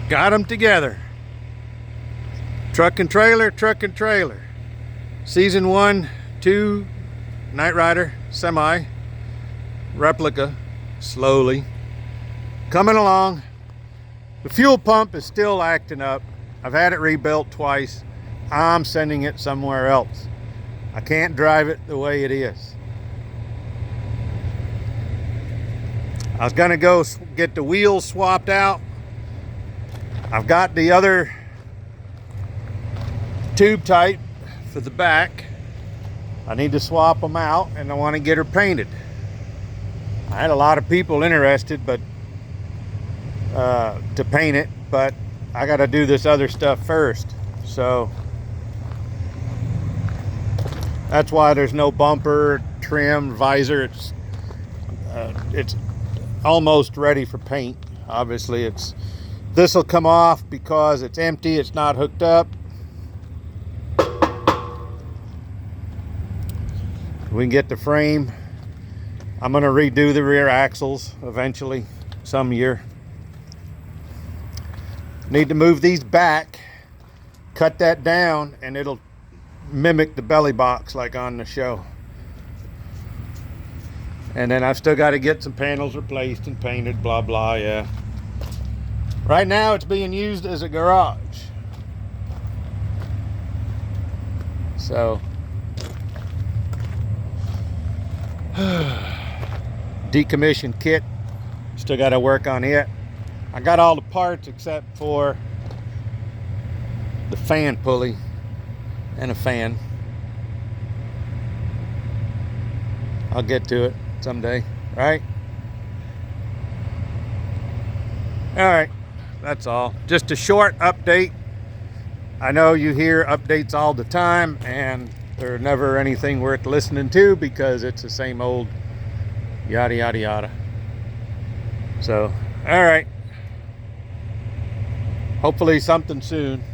Got them together. Truck and trailer, truck and trailer. Season 1, 2, Night Rider, semi, replica, slowly. Coming along. The fuel pump is still acting up. I've had it rebuilt twice. I'm sending it somewhere else. I can't drive it the way it is. I was gonna go get the wheels swapped out. I've got the other tube type for the back. I need to swap them out, and I want to get her painted. I had a lot of people interested to paint it, but I got to do this other stuff first. So that's why there's no bumper, trim, visor. It's almost ready for paint. Obviously, this will come off because it's empty. It's not hooked up. We can get the frame. I'm going to redo the rear axles eventually, some year. Need to move these back, cut that down, and it'll mimic the belly box like on the show. And then I've still got to get some panels replaced and painted, blah, blah, yeah. Right now it's being used as a garage. So, decommissioned kit, still got to work on it. I got all the parts except for the fan pulley and a fan. I'll get to it someday, right? All right, that's all. Just a short update. I know you hear updates all the time, and they're never anything worth listening to because it's the same old yada yada yada. So, all right. Hopefully something soon.